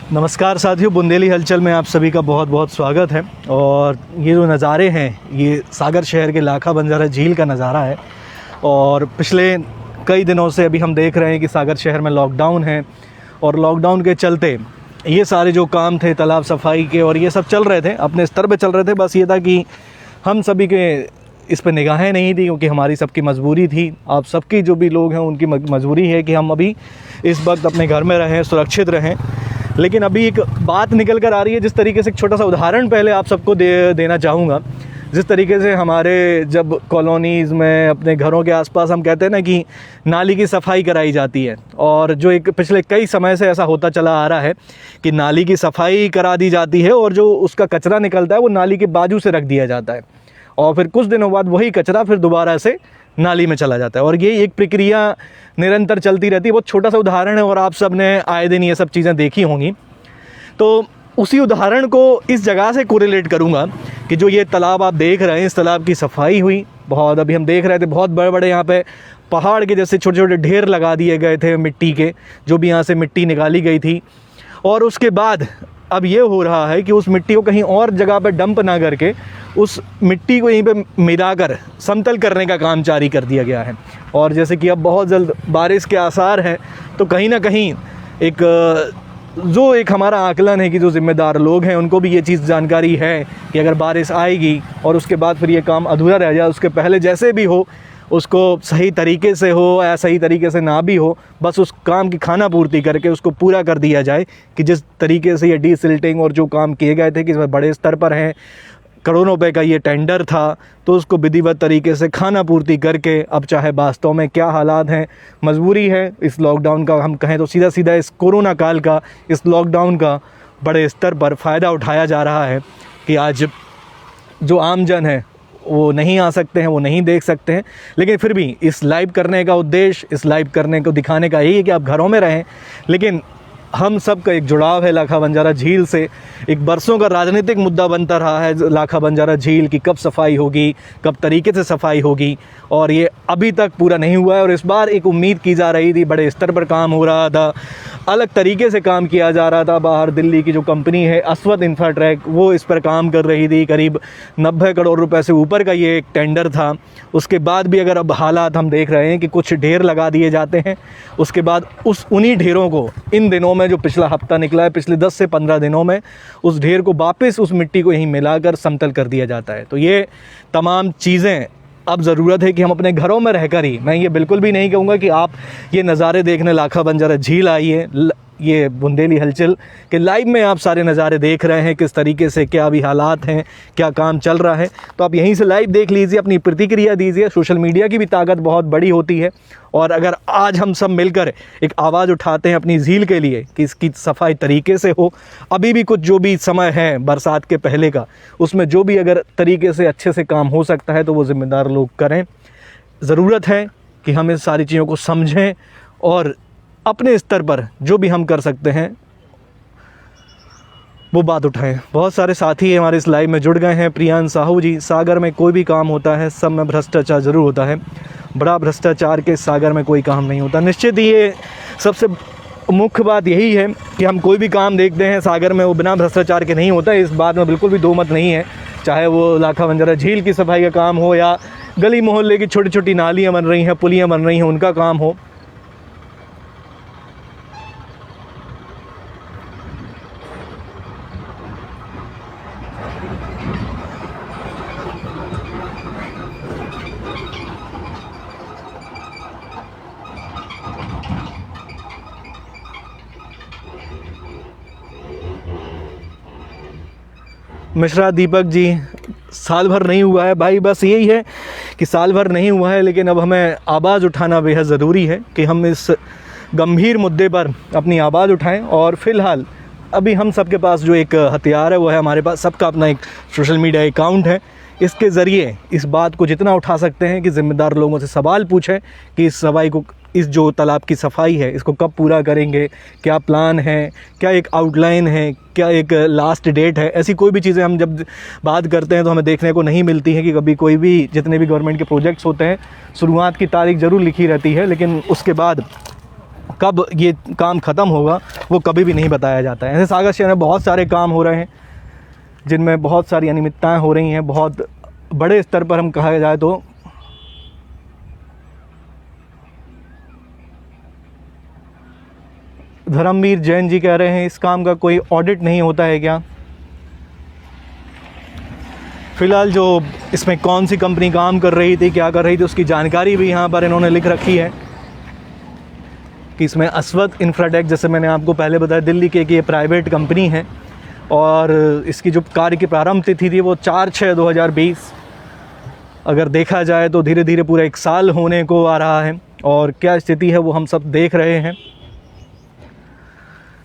नमस्कार साथियों, बुंदेली हलचल में आप सभी का बहुत बहुत स्वागत है। और ये जो नज़ारे हैं ये सागर शहर के लाखा बंजारा झील का नज़ारा है। और पिछले कई दिनों से अभी हम देख रहे हैं कि सागर शहर में लॉकडाउन है और लॉकडाउन के चलते ये सारे जो काम थे तालाब सफाई के और ये सब चल रहे थे, अपने स्तर पे चल रहे थे। बस ये था कि हम सभी के इस पे निगाहें नहीं थी क्योंकि हमारी सबकी मजबूरी थी। आप सबकी जो भी लोग हैं उनकी मजबूरी है कि हम अभी इस वक्त अपने घर में रहें, सुरक्षित रहें। लेकिन अभी एक बात निकल कर आ रही है, जिस तरीके से एक छोटा सा उदाहरण पहले आप सबको देना चाहूँगा। जिस तरीके से हमारे जब कॉलोनीज़ में अपने घरों के आसपास हम कहते हैं ना कि नाली की सफाई कराई जाती है, और जो एक पिछले कई समय से ऐसा होता चला आ रहा है कि नाली की सफाई करा दी जाती है और जो उसका कचरा निकलता है वो नाली के बाजू से रख दिया जाता है और फिर कुछ दिनों बाद वही कचरा फिर दोबारा से नाली में चला जाता है और ये एक प्रक्रिया निरंतर चलती रहती है। बहुत छोटा सा उदाहरण है और आप सब ने आए दिन ये सब चीज़ें देखी होंगी। तो उसी उदाहरण को इस जगह से कोरिलेट करूँगा कि जो ये तालाब आप देख रहे हैं, इस तालाब की सफाई हुई बहुत। अभी हम देख रहे थे बहुत बड़े बड़े यहाँ पे पहाड़ के जैसे छोटे छोटे ढेर लगा दिए गए थे मिट्टी के, जो भी यहाँ से मिट्टी निकाली गई थी। और उसके बाद अब ये हो रहा है कि उस मिट्टी को कहीं और जगह पे डंप ना करके उस मिट्टी को यहीं पे मिलाकर समतल करने का काम जारी कर दिया गया है। और जैसे कि अब बहुत जल्द बारिश के आसार हैं, तो कहीं ना कहीं एक हमारा आकलन है कि जो ज़िम्मेदार लोग हैं उनको भी ये चीज़ जानकारी है कि अगर बारिश आएगी और उसके बाद फिर ये काम अधूरा रह जाए, उसके पहले जैसे भी हो उसको सही तरीके से हो या सही तरीके से ना भी हो, बस उस काम की खाना पूर्ति करके उसको पूरा कर दिया जाए। कि जिस तरीके से ये डीसिल्टिंग और जो काम किए गए थे कि बड़े स्तर पर हैं, करोड़ों रुपए का ये टेंडर था, तो उसको विधिवत तरीके से खाना पूर्ति करके अब चाहे वास्तव में क्या हालात हैं, मजबूरी है इस लॉकडाउन का, हम कहें तो सीधा सीधा इस कोरोना काल का, इस लॉकडाउन का बड़े स्तर पर फ़ायदा उठाया जा रहा है कि आज जो आमजन है वो नहीं आ सकते हैं, वो नहीं देख सकते हैं। लेकिन फिर भी इस लाइव करने का उद्देश्य, इस लाइव करने को दिखाने का यही है कि आप घरों में रहें। लेकिन हम सब का एक जुड़ाव है लाखा बंजारा झील से। एक बरसों का राजनीतिक मुद्दा बनता रहा है लाखा बंजारा झील की कब सफाई होगी, कब तरीके से सफाई होगी, और ये अभी तक पूरा नहीं हुआ है। और इस बार एक उम्मीद की जा रही थी, बड़े स्तर पर काम हो रहा था, अलग तरीके से काम किया जा रहा था। बाहर दिल्ली की जो कंपनी है अस्वद इंफ्राट्रैक, वो इस पर काम कर रही थी। करीब 90 करोड़ रुपए से ऊपर का ये एक टेंडर था। उसके बाद भी अगर अब हालात हम देख रहे हैं कि कुछ ढेर लगा दिए जाते हैं, उसके बाद उन्हीं ढेरों को इन दिनों में जो पिछला हफ्ता निकला है, पिछले 10 से 15 दिनों में उस ढेर को वापस उस मिट्टी को यहीं मिलाकर समतल कर दिया जाता है। तो ये तमाम चीज़ें अब ज़रूरत है कि हम अपने घरों में रहकर ही, मैं ये बिल्कुल भी नहीं कहूँगा कि आप ये नज़ारे देखने लाखा बंजारा झील आइए, ये बुंदेली हलचल के लाइव में आप सारे नज़ारे देख रहे हैं किस तरीके से क्या अभी हालात हैं, क्या काम चल रहा है। तो आप यहीं से लाइव देख लीजिए, अपनी प्रतिक्रिया दीजिए। सोशल मीडिया की भी ताकत बहुत बड़ी होती है और अगर आज हम सब मिलकर एक आवाज़ उठाते हैं अपनी झील के लिए कि इसकी सफाई तरीके से हो, अभी भी कुछ जो भी समय है बरसात के पहले का, उसमें जो भी अगर तरीके से अच्छे से काम हो सकता है तो वो ज़िम्मेदार लोग करें। ज़रूरत है कि हम इस सारी चीज़ों को समझें और अपने स्तर पर जो भी हम कर सकते हैं वो बात उठाएं। बहुत सारे साथी हमारे इस लाइव में जुड़ गए हैं। प्रियान साहू जी, सागर में कोई भी काम होता है सब में भ्रष्टाचार ज़रूर होता है, बड़ा भ्रष्टाचार के सागर में कोई काम नहीं होता। निश्चित ही ये सबसे मुख्य बात यही है कि हम कोई भी काम देखते हैं सागर में वो बिना भ्रष्टाचार के नहीं होता। इस बात में बिल्कुल भी दो मत नहीं है, चाहे वो लाखा बंजारा झील की सफाई का काम हो या गली मोहल्ले की छोटी छोटी नालियाँ बन रही हैं, पुलियाँ बन रही हैं, उनका काम हो। मिश्रा दीपक जी, साल भर नहीं हुआ है भाई, बस यही है कि साल भर नहीं हुआ है, लेकिन अब हमें आवाज़ उठाना बेहद ज़रूरी है कि हम इस गंभीर मुद्दे पर अपनी आवाज़ उठाएं। और फ़िलहाल अभी हम सबके पास जो एक हथियार है वो है, हमारे पास सबका अपना एक सोशल मीडिया अकाउंट है। इसके ज़रिए इस बात को जितना उठा सकते हैं कि ज़िम्मेदार लोगों से सवाल पूछें कि इस जो तालाब की सफाई है इसको कब पूरा करेंगे, क्या प्लान है, क्या एक आउटलाइन है, क्या एक लास्ट डेट है। ऐसी कोई भी चीज़ें हम जब बात करते हैं तो हमें देखने को नहीं मिलती है कि कभी कोई भी, जितने भी गवर्नमेंट के प्रोजेक्ट्स होते हैं, शुरुआत की तारीख ज़रूर लिखी रहती है लेकिन उसके बाद कब ये काम ख़त्म होगा वो कभी भी नहीं बताया जाता है। ऐसे सागर शहर में बहुत सारे काम हो रहे हैं जिनमें बहुत सारी अनियमितताएं हो रही हैं, बहुत बड़े स्तर पर हम कहा जाए तो। धर्मवीर जैन जी कह रहे हैं इस काम का कोई ऑडिट नहीं होता है क्या? फ़िलहाल जो इसमें कौन सी कंपनी काम कर रही थी, क्या कर रही थी, उसकी जानकारी भी यहाँ पर इन्होंने लिख रखी है कि इसमें अस्वद इंफ्राटेक, जैसे मैंने आपको पहले बताया, दिल्ली की ये प्राइवेट कंपनी है और इसकी जो कार्य की प्रारंभ तिथि थी वो 4/6/2020। अगर देखा जाए तो धीरे धीरे पूरा 1 साल होने को आ रहा है और क्या स्थिति है वो हम सब देख रहे हैं।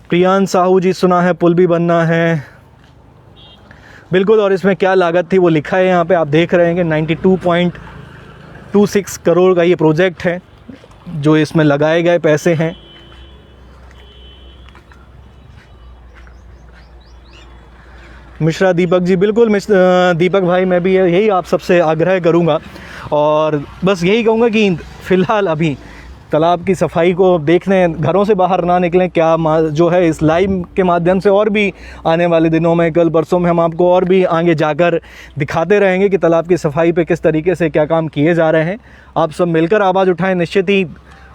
प्रियांश साहू जी, सुना है पुल भी बनना है। बिल्कुल, और इसमें क्या लागत थी वो लिखा है यहाँ पे, आप देख रहे हैं कि 92.26 करोड़ का ये प्रोजेक्ट है जो इसमें लगाए गए पैसे हैं। मिश्रा दीपक जी, बिल्कुल दीपक भाई, मैं भी यही आप सबसे आग्रह करूँगा और बस यही कहूँगा कि फ़िलहाल अभी तालाब की सफाई को देखने घरों से बाहर ना निकलें। क्या जो है इस लाइव के माध्यम से और भी आने वाले दिनों में, कल परसों में हम आपको और भी आगे जाकर दिखाते रहेंगे कि तालाब की सफाई पे किस तरीके से क्या काम किए जा रहे हैं। आप सब मिलकर आवाज़ उठाएं। निश्चित ही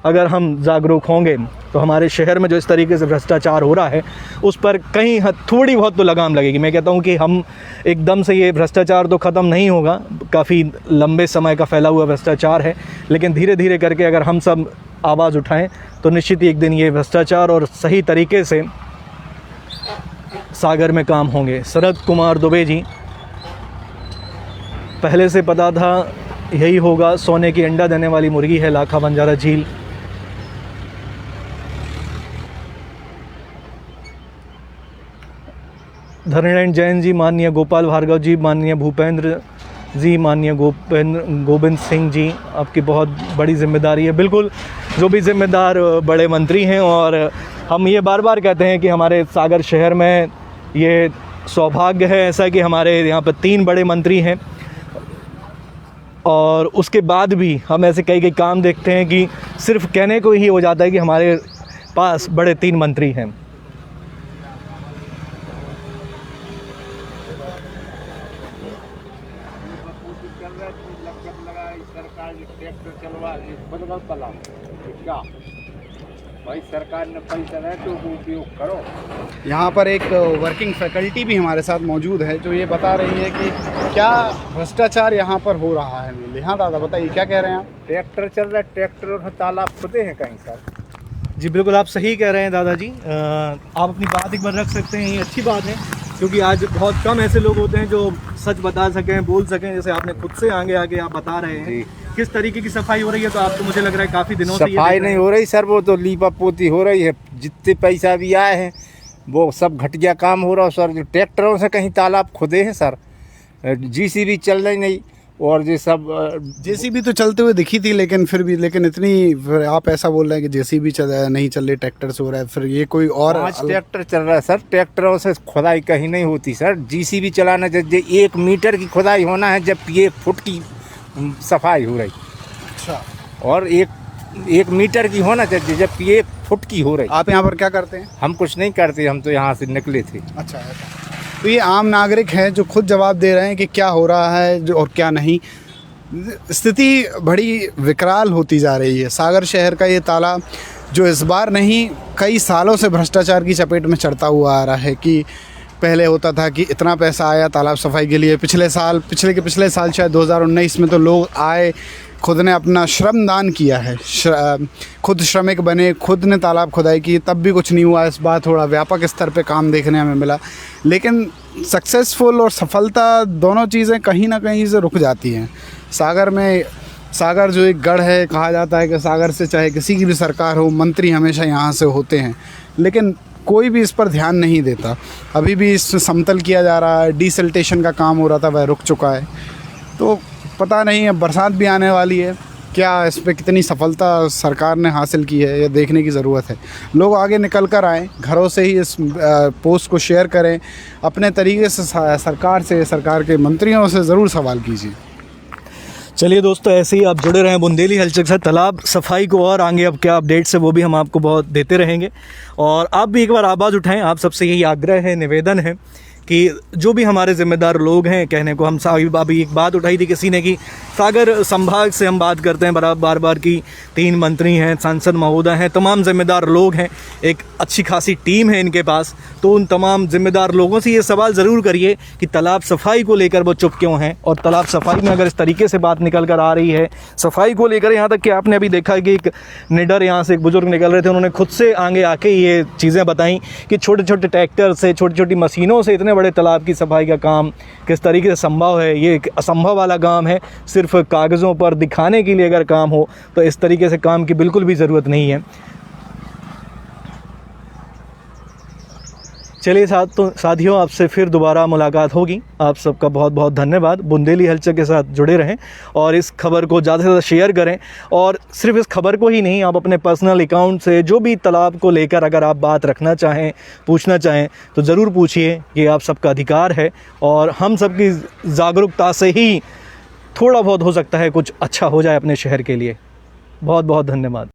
अगर हम जागरूक होंगे तो हमारे शहर में जो इस तरीके से भ्रष्टाचार हो रहा है उस पर कहीं थोड़ी बहुत तो लगाम लगेगी। मैं कहता हूँ कि हम एकदम से ये भ्रष्टाचार तो ख़त्म नहीं होगा, काफ़ी लंबे समय का फैला हुआ भ्रष्टाचार है, लेकिन धीरे धीरे करके अगर हम सब आवाज़ उठाएं तो निश्चित ही एक दिन ये भ्रष्टाचार और सही तरीके से सागर में काम होंगे। शरद कुमार दुबे जी, पहले से पता था यही होगा, सोने की अंडा देने वाली मुर्गी है लाखा बंजारा झील। धरणेन्द्र जैन जी, माननीय गोपाल भार्गव जी, माननीय भूपेंद्र जी, माननीय गोविंद सिंह जी, आपकी बहुत बड़ी जिम्मेदारी है। बिल्कुल, जो भी जिम्मेदार बड़े मंत्री हैं, और हम ये बार बार कहते हैं कि हमारे सागर शहर में ये सौभाग्य है ऐसा कि हमारे यहाँ पर 3 बड़े मंत्री हैं और उसके बाद भी हम ऐसे कई काम देखते हैं कि सिर्फ कहने को ही हो जाता है कि हमारे पास बड़े 3 मंत्री हैं। भाई सरकार ने पैसा है तो उपयोग करो। यहाँ पर एक वर्किंग फैकल्टी भी हमारे साथ मौजूद है जो ये बता रही है कि क्या भ्रष्टाचार यहाँ पर हो रहा है। हाँ दादा, बताइए क्या कह रहे हैं आप? ट्रैक्टर चल रहा है, ट्रैक्टर और तालाब खुदे हैं कहीं सर। जी बिल्कुल, आप सही कह रहे हैं दादाजी। आप अपनी बात एक बार रख सकते हैं, ये अच्छी बात है क्योंकि आज बहुत कम ऐसे लोग होते हैं जो सच बता सकें, बोल सकें, जैसे आपने खुद से आगे आप बता रहे हैं किस तरीके की सफाई हो रही है। तो आपको मुझे लग रहा है काफ़ी दिनों से सफाई नहीं हो रही सर, वो तो लीपा पोती हो रही है। जितने पैसा भी आए हैं वो सब घटिया काम हो रहा है सर। जो ट्रैक्टरों से कहीं तालाब खुदे हैं सर, जीसीबी चल रही नहीं, और ये सब जेसीबी तो चलते हुए दिखी थी, लेकिन फिर भी इतनी आप ऐसा बोल रहे हैं कि जेसीबी नहीं चल रही, ट्रैक्टर से हो रहा है। फिर ये कोई और 5 ट्रैक्टर चल रहा है सर। ट्रैक्टरों से खुदाई कहीं नहीं होती सर। जीसीबी चलाना, जब 1 मीटर की खुदाई होना है, जब 1 फुट की सफाई हो रही। अच्छा, और 1 मीटर की होना चाहिए, जब 1 फुट की हो रही। आप यहाँ पर क्या करते हैं? हम कुछ नहीं करते, हम तो यहाँ से निकले थे। अच्छा, तो ये आम नागरिक हैं जो खुद जवाब दे रहे हैं कि क्या हो रहा है जो और क्या नहीं। स्थिति बड़ी विकराल होती जा रही है। सागर शहर का ये तालाब जो इस बार नहीं, कई सालों से भ्रष्टाचार की चपेट में चढ़ता हुआ आ रहा है कि पहले होता था कि इतना पैसा आया तालाब सफाई के लिए। पिछले साल शायद 2019 में तो लोग आए, खुद ने अपना श्रम दान किया है, खुद श्रमिक बने, खुद ने तालाब खुदाई की, तब भी कुछ नहीं हुआ। इस बार थोड़ा व्यापक स्तर पे काम देखने हमें मिला, लेकिन सक्सेसफुल और सफलता दोनों चीज़ें कहीं ना कहीं से रुक जाती हैं। सागर जो एक गढ़ है, कहा जाता है कि सागर से चाहे किसी की भी सरकार हो, मंत्री हमेशा यहाँ से होते हैं, लेकिन कोई भी इस पर ध्यान नहीं देता। अभी भी इस समतल किया जा रहा है, डिसल्टेशन का काम हो रहा था, वह रुक चुका है। तो पता नहीं, अब बरसात भी आने वाली है, क्या इस पर कितनी सफलता सरकार ने हासिल की है, ये देखने की ज़रूरत है। लोग आगे निकल कर आएँ, घरों से ही इस पोस्ट को शेयर करें, अपने तरीके से सरकार के मंत्रियों से ज़रूर सवाल कीजिए। चलिए दोस्तों, ऐसे ही आप जुड़े रहें बुंदेली हलचल से। तालाब सफाई को और आगे अब क्या अपडेट्स है वो भी हम आपको बहुत देते रहेंगे, और आप भी एक बार आवाज़ उठाएं। आप सबसे यही आग्रह है, निवेदन है कि जो भी हमारे ज़िम्मेदार लोग हैं, कहने को हम अभी एक बात उठाई थी किसी ने कि सागर संभाग से हम बात करते हैं बार बार की 3 मंत्री हैं, सांसद महोदय हैं, तमाम ज़िम्मेदार लोग हैं, एक अच्छी खासी टीम है इनके पास। तो उन तमाम ज़िम्मेदार लोगों से ये सवाल ज़रूर करिए कि तालाब सफाई को लेकर वो चुप क्यों हैं, और तालाब सफाई में अगर इस तरीके से बात निकल कर आ रही है सफाई को लेकर, यहाँ तक कि आपने अभी देखा कि एक निडर यहाँ से एक बुज़ुर्ग निकल रहे थे, उन्होंने खुद से आगे आके ये चीज़ें बताई कि छोटे छोटे ट्रैक्टर से, छोटी छोटी मशीनों से इतने बड़े तालाब की सफाई का काम किस तरीके से संभव है। ये एक असंभव वाला काम है, सिर्फ कागज़ों पर दिखाने के लिए अगर काम हो तो इस तरीके से काम की बिल्कुल भी ज़रूरत नहीं है। चलिए साथियों, आपसे फिर दोबारा मुलाकात होगी। आप सबका बहुत बहुत धन्यवाद। बुंदेली हलचल के साथ जुड़े रहें और इस खबर को ज़्यादा से ज़्यादा शेयर करें, और सिर्फ इस खबर को ही नहीं, आप अपने पर्सनल अकाउंट से जो भी तालाब को लेकर अगर आप बात रखना चाहें, पूछना चाहें तो ज़रूर पूछिए। ये आप सबका अधिकार है, और हम सबकी जागरूकता से ही थोड़ा बहुत हो सकता है कुछ अच्छा हो जाए अपने शहर के लिए। बहुत बहुत धन्यवाद।